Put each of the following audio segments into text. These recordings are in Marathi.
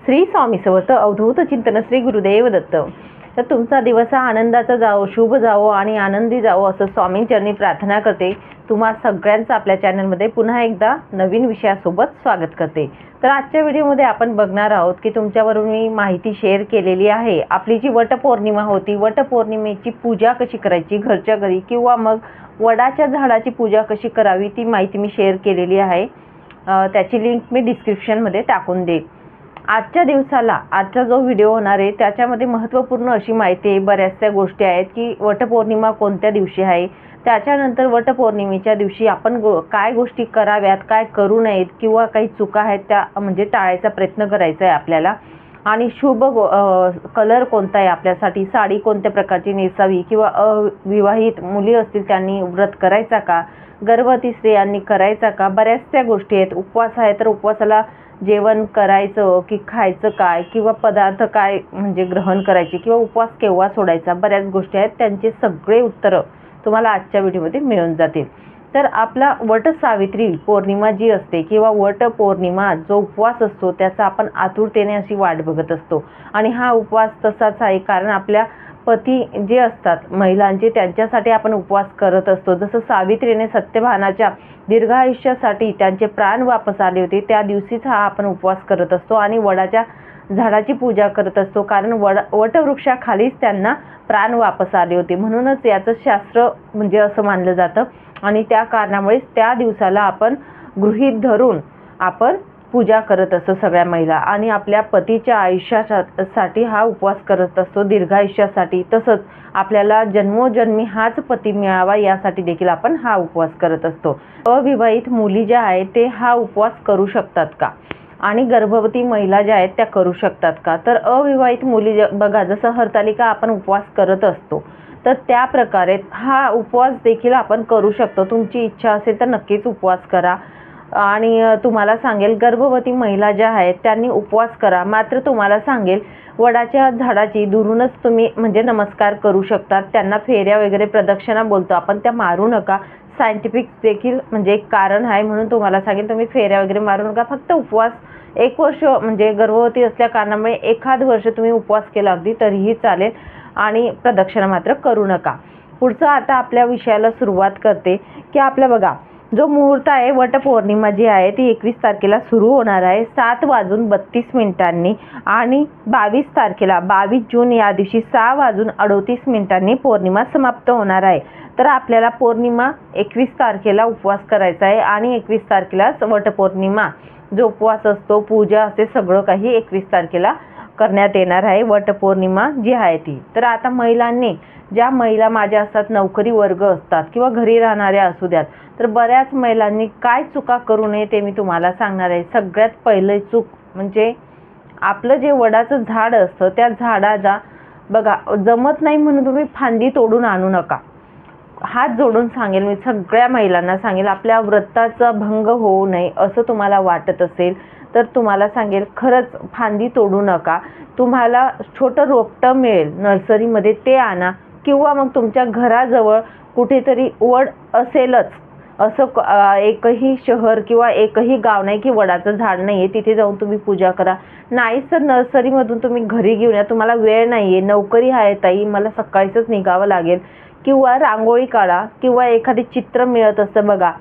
श्री स्वामी समर्थ अवधूत चिंतन श्री गुरुदेव दत्त। तर तुमचा दिवस हा आनंदाचा जावो, शुभ जावो आणि आनंदी जावो असं स्वामींचरणी प्रार्थना करते। तुम्हा सगळ्यांचं आपल्या चॅनलमध्ये पुन्हा एकदा नवीन विषयासोबत स्वागत करते। तर आजच्या व्हिडिओमध्ये आपण बघणार आहोत की तुमच्यावरून मी माहिती शेअर केलेली आहे। आपली जी वटपौर्णिमा होती, वटपौर्णिमेची पूजा कशी करायची घरच्या घरी किंवा मग वडाच्या झाडाची पूजा कशी करावी ती माहिती मी शेअर केलेली आहे। त्याची लिंक मी डिस्क्रिप्शनमध्ये टाकून देईन। आजच्या दिवसाला आजचा जो व्हिडिओ होणार आहे त्याच्यामध्ये महत्त्वपूर्ण अशी माहिती आहे, बऱ्याचशा गोष्टी आहेत की वटपौर्णिमा कोणत्या दिवशी आहे, त्याच्यानंतर वटपौर्णिमेच्या दिवशी आपण काय गोष्टी कराव्यात, काय करू नयेत किंवा काही चुका आहेत त्या म्हणजे टाळायचा प्रयत्न करायचा आहे आपल्याला। आणि शुभ कलर कोणता आहे आपल्यासाठी, साडी कोणत्या प्रकारची नेसावी किंवा अविवाहित मुली असतील त्यांनी व्रत करायचा का, गर्भवती स्त्रियांनी करायचा का, बऱ्याचशा गोष्टी आहेत। उपवास आहे तर उपवासाला जेवण करायचं की खायचं काय किंवा पदार्थ काय म्हणजे ग्रहण करायचे किंवा उपवास केव्हा सोडायचा, बऱ्याच गोष्टी आहेत, त्यांचे सगळे उत्तरं तुम्हाला आजच्या व्हिडिओमध्ये मिळून जातील। तर आपला वटसावित्री पौर्णिमा जी असते किंवा वटपौर्णिमा जो उपवास असतो त्याचा आपण आतुरतेने अशी वाट बघत असतो। आणि हा उपवास तसाच आहे कारण आपल्या पती जे असतात महिलांचे त्यांच्यासाठी आपण उपवास करत असतो। जसं सावित्रीने सत्यभानाच्या दीर्घायुष्यासाठी त्यांचे प्राण वापस आले होते त्या दिवशीच हा आपण उपवास करत असतो आणि वडाच्या झाडाची पूजा करत असतो कारण वटवृक्षाखालीच त्यांना प्राण वापस आले होते, म्हणूनच याचं शास्त्र म्हणजे असं मानलं जातं। आणि त्या कारणामुळेच त्या दिवसाला आपण गृहीत धरून आपण पूजा करत असतो सगळ्या महिला आणि आपल्या पतीच्या आयुष्यासाठी हा उपवास करत असतो, दीर्घायुष्यासाठी। तसंच आपल्याला जन्मोजन्मी हाच पती मिळावा यासाठी देखील आपण हा उपवास करत असतो। अविवाहित मुली ज्या आहेत ते हा उपवास करू शकतात का आणि गर्भवती महिला ज्या आहेत त्या करू शकतात का, तर अविवाहित मुली बघा जसं हरतालिका आपण उपवास करत असतो तर त्या प्रकारे हा उपवास देखील आपण करू शकतो। तुमची इच्छा असेल तर नक्कीच उपवास करा। आणि तुम्हाला सांगेल गर्भवती महिला ज्या आहेत त्यांनी उपवास करा, मात्र तुम्हाला सांगेल वडाच्या झाडाची दुरूनच तुम्ही म्हणजे नमस्कार करू शकतात, त्यांना फेऱ्या वगैरे प्रदक्षिणा बोलतो आपण त्या मारू नका। सायंटिफिक देखील म्हणजे एक कारण आहे म्हणून तुम्हाला सांगेल तुम्ही फेऱ्या वगैरे मारू नका, फक्त उपवास 1 वर्ष म्हणजे गर्भवती असल्या कारणामुळे एखाद वर्ष तुम्ही उपवास केला अगदी तरीही चालेल आणि प्रदक्षिणा मात्र करू नका। पुढचं आता आपल्या विषयाला सुरुवात करते की आपल्या बघा जो मुहूर्त आहे वटपौर्णिमा जी आहे ती 21 तारखेला सुरू होणार आहे 7:32 आणि 22 तारखेला 22 जून या दिवशी 6:38 पौर्णिमा समाप्त होणार आहे। तर आपल्याला पौर्णिमा 21 तारखेला उपवास करायचा आहे आणि 21 तारखेलाच वटपौर्णिमा जो उपवास असतो पूजा असते सगळं काही 21 तारखेला करण्यात येणार आहे वटपौर्णिमा जी आहे ती। तर आता महिलांनी ज्या महिला माझ्या असतात नोकरी वर्ग असतात किंवा घरी राहणाऱ्या असू द्यात तर बऱ्याच महिलांनी काय चुका करू नये ते मी तुम्हाला सांगणार आहे। सगळ्यात पहिलं चूक म्हणजे आपलं जे वडाचं झाड असतं त्या झाडाचा बघा जमत नाही म्हणून तुम्ही फांदी तोडून आणू नका। हात जोडून सांगेल मी सगळ्या महिलांना सांगेल, आपल्या व्रताचा भंग होऊ नये असं तुम्हाला वाटत असेल तर तुम्हाला सांगेल खरंच फांदी तोडू नका। तुम्हाला छोटं रोपटं मिळेल नर्सरीमध्ये ते आणा किंवा मग तुमच्या घराजवळ कुठेतरी वड असेलच असं एकही शहर किंवा एकही गाव नाही की वडाचं झाड नाही आहे तिथे जाऊन तुम्ही पूजा करा। नाहीच तर नर्सरीमधून तुम्ही घरी घेऊन या, तुम्हाला वेळ नाही आहे, नोकरी आहे ताई मला सकाळीच निघावं लागेल किंवा रांगोळी काढा किंवा एखादे चित्र मिळत असतं बघा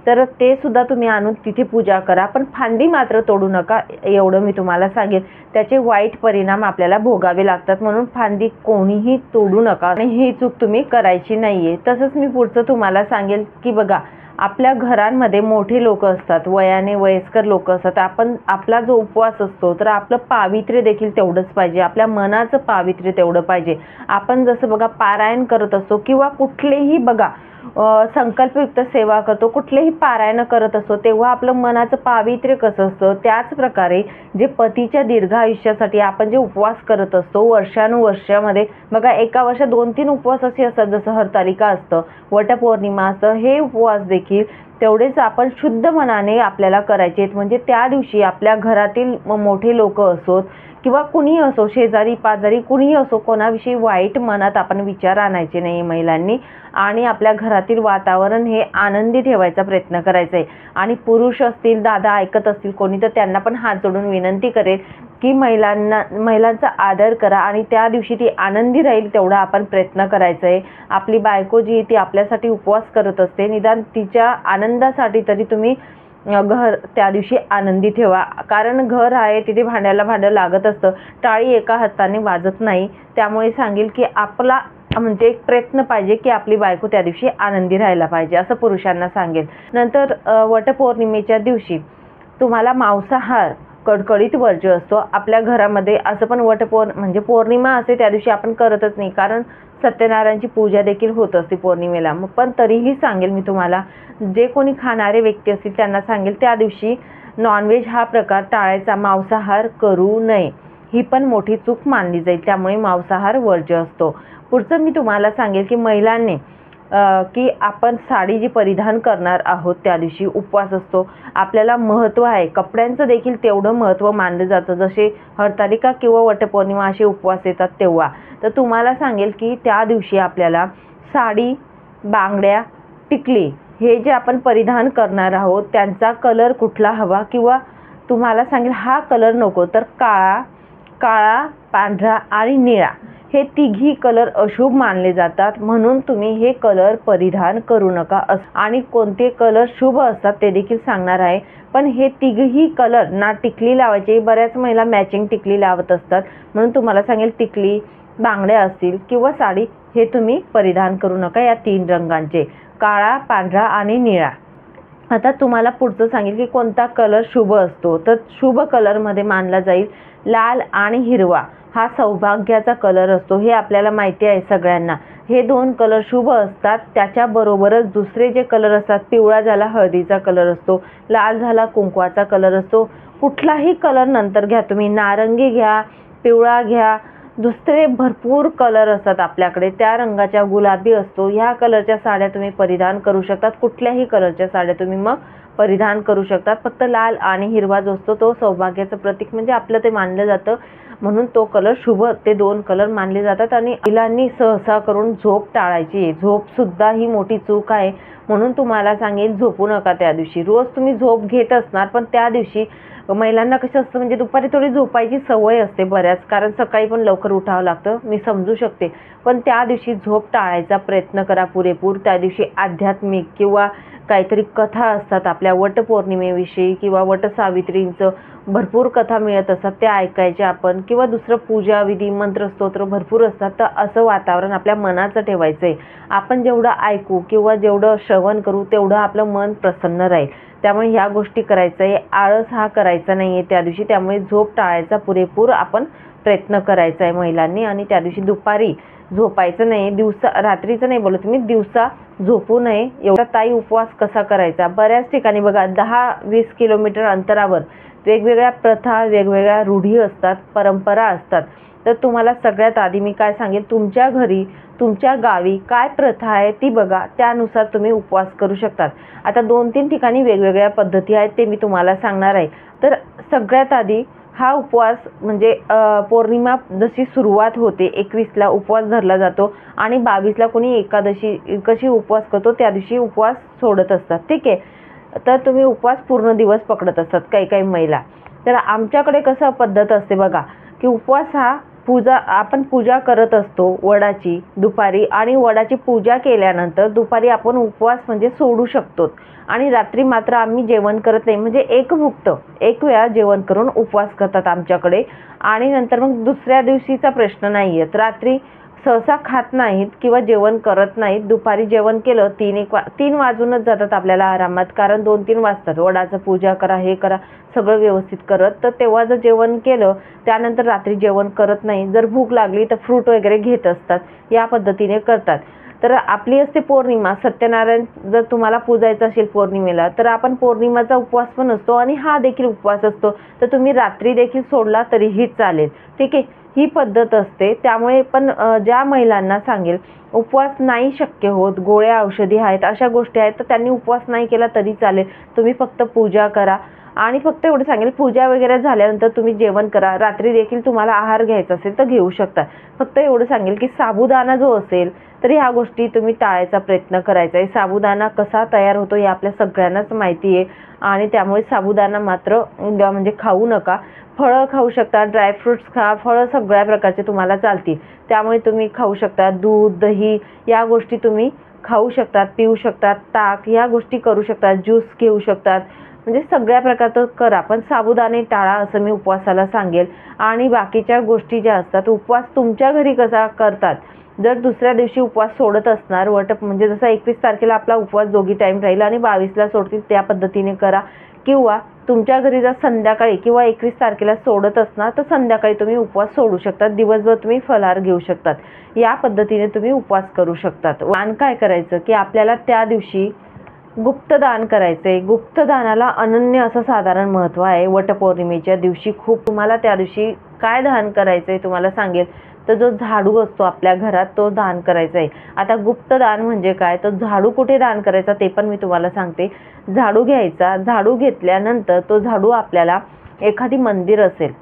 तर ते सुद्धा तुम्ही आणून तिथे पूजा करा, पण फांदी मात्र तोडू नका एवढं मी तुम्हाला सांगेन। त्याचे वाईट परिणाम आपल्याला भोगावे लागतात, म्हणून फांदी कोणीही तोडू नका आणि ही चूक तुम्ही करायची नाही आहे। तसंच मी पुढचं तुम्हाला सांगेल की बघा आपल्या घरांमध्ये मोठे लोक असतात, वयाने वयस्कर लोक असतात, आपण आपला जो उपवास असतो तर आपलं पावित्र्य देखील तेवढंच पाहिजे, आपल्या मनाचं पावित्र्य तेवढं पाहिजे। आपण जसं बघा पारायण करत असतो किंवा कुठलेही बघा संकल्पयुक्त सेवा करतो, कुठलेही पारायण करत असतो तेव्हा आपलं मनाचं पावित्र्य कसं असतं त्याच प्रकारे जे पतीच्या दीर्घ आयुष्यासाठी आपण जे उपवास करत असतो वर्षानुवर्षामध्ये बघा एका वर्षात 2-3 उपवास असे असतात जसं हरतालिका असतं, वटपौर्णिमा असतं, हे उपवास देखील तेवढेच आपण शुद्ध मनाने आपल्याला करायचे आहेत। म्हणजे त्या दिवशी आपल्या घरातील मोठे लोक असोत किंवा कुणीही असो, शेजारी पाजारी कुणीही असो, कोणाविषयी वाईट मनात आपण विचार आणायचे नाही महिलांनी आणि आपल्या घरातील वातावरण हे आनंदी ठेवायचा प्रयत्न करायचा आहे। आणि पुरुष असतील दादा ऐकत असतील कोणी तर त्यांना पण हात जोडून विनंती करेल की महिलांचा आदर करा आणि त्या दिवशी ती आनंदी राहील तेवढा आपण प्रयत्न करायचा आहे. आपली बायको जी ती आपल्यासाठी उपवास करत असते, निदान तिच्या आनंदासाठी तरी तुम्ही घर त्या दिवशी आनंदी ठेवा. कारण घर आहे तिथे भांड्याला भांडं लागत असतं, टाळी एका हाताने वाजत नाही. त्यामुळे सांगेल की आपला म्हणजे एक प्रयत्न पाहिजे की आपली बायको त्या दिवशी आनंदी राहायला पाहिजे, असं पुरुषांना सांगेल. नंतर वटपौर्णिमेच्या दिवशी तुम्हाला मांसाहार कडकडीत वर्ज्य असतो आपल्या घरामध्ये. असं पण म्हणजे पौर्णिमा असते त्या दिवशी आपण करतच नाही, कारण सत्यनारायणची पूजा देखील होत असते पौर्णिमेला. पण तरीही सांगेल मी तुम्हाला, जे कोणी खाणारे व्यक्ती असतील त्यांना सांगेल त्या दिवशी नॉनव्हेज हा प्रकार टाळायचा, मांसाहार करू नये. ही पण मोठी चूक मानली जाईल, त्यामुळे मांसाहार वर्ज्य असतो. पुढचं मी तुम्हाला सांगेल की महिलांनी की आपण साडी जी परिधान करणार आहोत त्या दिवशी उपवास असतो, आपल्याला महत्त्व आहे. कपड्यांचं देखील तेवढं महत्त्व मानलं जातं, जसे हरतालिका किंवा वटपौर्णिमा असे उपवास येतात तेव्हा. तर तुम्हाला सांगेल की त्या दिवशी आपल्याला साडी, बांगड्या, टिकली हे जे आपण परिधान करणार आहोत त्यांचा कलर कुठला हवा, किंवा तुम्हाला सांगेल हा कलर नको तर काळा, पांढरा आणि निळा हे तिघी कलर अशुभ मानले जातात, म्हणून तुम्ही हे कलर परिधान करू नका. आणि कोणते कलर शुभ असतात ते देखील सांगणार आहे. पण हे तिघही कलर ना टिकली लावायची, बऱ्याच महिला मॅचिंग टिकली लावत असतात, म्हणून तुम्हाला सांगेल टिकली, बांगड्या असतील किंवा साडी हे तुम्ही परिधान करू नका या 3 रंगांचे, काळा, पांढरा आणि निळा. आता तुम्हाला पुढचं सांगेल की कोणता कलर शुभ असतो. तर शुभ कलरमध्ये मानला जाईल लाल आणि हिरवा हा सौभाग्याचा कलर असतो, हे आपल्याला माहिती आहे सगळ्यांना. हे 2 कलर शुभ असतात. त्याच्याबरोबरच दुसरे जे कलर असतात, पिवळा झाला हळदीचा कलर असतो, लाल झाला कुंकवाचा कलर असतो. कुठलाही कलर नंतर घ्या तुम्ही, नारंगी घ्या, पिवळा घ्या, दुसरे भरपूर कलर असतात आपल्याकडे, त्या रंगाच्या गुलाबी असतो, ह्या कलरच्या साड्या तुम्ही परिधान करू शकतात. कुठल्याही कलरच्या साड्या तुम्ही मग परिधान करू शकतात. फक्त लाल आणि हिरवा जो असतो तो सौभाग्याचं प्रतीक म्हणजे आपलं ते मानलं जातं, म्हणून तो कलर शुभ, ते 2 कलर मानले जातात. आणि महिलांनी सहसा करून झोप टाळायची आहे. झोप सुद्धा ही मोठी चूक आहे, म्हणून तुम्हाला सांगेल झोपू नका त्या दिवशी. रोज तुम्ही झोप घेत असणार, पण त्या दिवशी महिलांना कसं असतं म्हणजे दुपारी थोडी झोपायची सवय असते बऱ्याच, कारण सकाळी पण लवकर उठावं लागतं, मी समजू शकते. पण त्या दिवशी झोप टाळायचा प्रयत्न करा पुरेपूर. त्या दिवशी आध्यात्मिक किंवा काहीतरी कथा असतात आपल्या वटपौर्णिमेविषयी किंवा वटसावित्रींचं भरपूर कथा मिळत असतात, त्या ऐकायच्या आपण, किंवा दुसरं पूजा विधी मंत्र स्तोत्र भरपूर असतात. तर असं वातावरण आपल्या मनाचं ठेवायचं आहे. आपण जेवढं ऐकू किंवा जेवढं श्रवण करू तेवढं आपलं मन प्रसन्न राहील. त्यामुळे ह्या गोष्टी करायचं आहे, आळस हा करायचा नाही आहे त्या दिवशी. त्यामुळे झोप टाळायचा पुरेपूर आपण प्रयत्न करायचा आहे महिलांनी. आणि त्या दिवशी दुपारी झोपायचं नाही, रात्रीचं नाही बोलत मी, दिवसा झोपू नये. एवढा ताई उपवास कसा करायचा, बऱ्याच ठिकाणी बघा 10-20 किलोमीटर अंतरावर वेगवेगळ्या प्रथा, वेगवेगळ्या रूढी असतात, परंपरा असतात. तर तुम्हाला सगळ्यात आधी मी काय सांगेल, तुमच्या घरी, तुमच्या गावी काय प्रथा आहे ती बघा, त्यानुसार तुम्ही उपवास करू शकतात. आता 2-3 ठिकाणी वेगवेगळ्या पद्धती आहेत, ते मी तुम्हाला सांगणार आहे. तर सगळ्यात आधी हा उपवास म्हणजे पौर्णिमा जशी सुरुवात होते 21ला उपवास धरला जातो आणि 22ला कोणी एकादशी कशी उपवास करतो त्या दिवशी उपवास सोडत असतात, ठीक आहे. तर तुम्ही उपवास पूर्ण दिवस पकडत असतात काही महिला. तर आमच्याकडे कसं पद्धत असते बघा, की उपवास हा आपण पूजा करत असतो वडाची दुपारी, आणि वडाची पूजा केल्यानंतर दुपारी आपण उपवास म्हणजे सोडू शकतो. आणि रात्री मात्र आम्ही जेवण करत नाही, म्हणजे एक वेळा जेवण करून उपवास करतात आमच्याकडे. आणि नंतर मग दुसऱ्या दिवशीचा प्रश्न नाही येत, रात्री सहसा खात नाहीत किंवा जेवण करत नाहीत. दुपारी जेवण केलं 3 वाजूनच जातात आपल्याला आरामात, कारण 2-3 वाजतात वडाचं पूजा करा, हे करा, सगळं व्यवस्थित करत. तर तेव्हा जर जेवण केलं त्यानंतर रात्री जेवण करत नाही. जर भूक लागली तर फ्रूट वगैरे घेत असतात, या पद्धतीने करतात. तर आपली असते पौर्णिमा, सत्यनारायण जर तुम्हाला पूजायचं असेल पौर्णिमेला, तर आपण पौर्णिमाचा उपवास पण असतो आणि हा देखील उपवास असतो. तर तुम्ही रात्री देखील सोडला तरीही चालेल, ठीक आहे. ही पद्धत असते. त्यामुळे पण ज्या महिलांना सांगेल उपवास नाही शक्य होत, गोळ्या औषधी आहेत, अशा गोष्टी आहेत, तर त्यांनी उपवास नाही केला तरी चालेल. तुम्ही फक्त पूजा करा, आणि फक्त एवढं सांगेल, पूजा वगैरे झाल्यानंतर तुम्ही जेवण करा. रात्री देखील तुम्हाला आहार घ्यायचा असेल तर घेऊ शकता. फक्त एवढं सांगेल की साबुदाणा जो असेल तर ह्या गोष्टी तुम्ही टाळायचा प्रयत्न करायचा आहे. साबुदाणा कसा तयार होतो हे आपल्या सगळ्यांनाच माहिती आहे आणि त्यामुळे साबुदाणा मात्र म्हणजे खाऊ नका. फळं खाऊ शकता, ड्रायफ्रुट्स खा, फळं सगळ्या प्रकारचे तुम्हाला चालतील. त्यामुळे तुम्ही खाऊ शकता. दूध, दही या गोष्टी तुम्ही खाऊ शकतात, पिऊ शकतात. ताक या गोष्टी करू शकतात, ज्यूस घेऊ शकतात. म्हणजे सगळ्या प्रकारचं करा, पण साबुदाणे टाळा असं मी उपवासाला सांगेल. आणि बाकीच्या गोष्टी ज्या असतात, उपवास तुमच्या घरी कसा करतात, जर दुसऱ्या दिवशी उपवास सोडत असणार, म्हणजे जसा 21 तारखेला आपला उपवास दोघी टाईम राहील आणि 22ला सोडतील त्या पद्धतीने करा. किंवा तुमच्या घरी जर संध्याकाळी किंवा 21 तारखेला सोडत असणार तर संध्याकाळी तुम्ही उपवास सोडू शकतात. दिवसभर तुम्ही फलाहार घेऊ शकतात. या पद्धतीने तुम्ही उपवास करू शकतात. दान काय करायचं की आपल्याला त्या दिवशी गुप्तदान करायचंय. गुप्तदानाला अनन्य असं साधारण महत्त्व आहे. वटपौर्णिमेच्या दिवशी खूप तुम्हाला त्या दिवशी काय दान करायचंय तुम्हाला सांगेल, तर जो झाडू असतो आपल्या घरात तो दान करायचा आहे. आता गुप्तदान म्हणजे काय, तर झाडू कुठे दान करायचा ते पण मी तुम्हाला सांगते. झाडू घ्यायचा, झाडू घेतल्यानंतर तो झाडू आपल्याला एखादी मंदिर असेल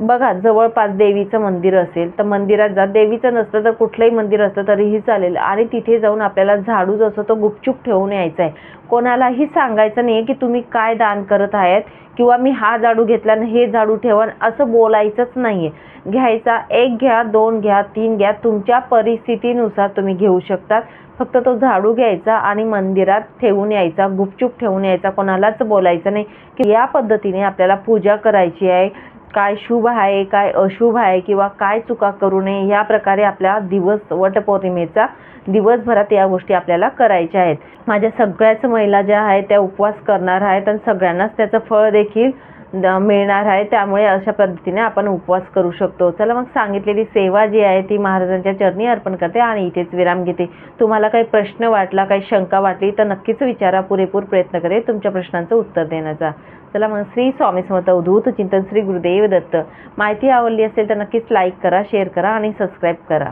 बघा, जवळपास देवीचं मंदिर असेल तर मंदिरात जा. देवीचं नसलं तर कुठलंही मंदिर असलं तरीही चालेल आणि तिथे जाऊन आपल्याला झाडू जो असतो तो गुपचूप ठेवून यायचा आहे. कोणालाही सांगायचं नाही की तुम्ही काय दान करत आहेत किंवा मी हा झाडू घेतला आणि हे झाडू ठेवा असं बोलायचंच नाही आहे. घ्यायचा, 1 घ्या, 2 घ्या, 3 घ्या, तुमच्या परिस्थितीनुसार तुम्ही घेऊ शकतात. फक्त तो झाडू घ्यायचा आणि मंदिरात ठेवून यायचा, गुपचूप ठेवून यायचा, कोणालाच बोलायचं नाही की या पद्धतीने आपल्याला पूजा करायची आहे. काय शुभ आहे, काय अशुभ आहे किंवा काय चुका करू नये, या प्रकारे आपला दिवस वटपौर्णिमेचा दिवसभरात या गोष्टी आपल्याला करायच्या आहेत. माझ्या सगळ्याच महिला ज्या आहेत त्या उपवास करणार आहेत आणि सगळ्यांनाच त्याचं फळ देखील मिळणार आहे. त्यामुळे अशा पद्धतीने आपण उपवास करू शकतो. चला मग, सांगितलेली सेवा जी आहे ती महाराजांच्या चरणी अर्पण करते आणि इथेच विराम घेते. तुम्हाला काही प्रश्न वाटला, काही शंका वाटली तर नक्कीच विचारा. पुरेपूर प्रयत्न करेल तुमच्या प्रश्नांचं उत्तर देण्याचा. चला मग, श्री स्वामी समर्थ. अवधूत चिंतन, श्री गुरुदेव दत्त. माहिती आवडली असेल तर नक्कीच लाईक करा, शेअर करा आणि सबस्क्राईब करा.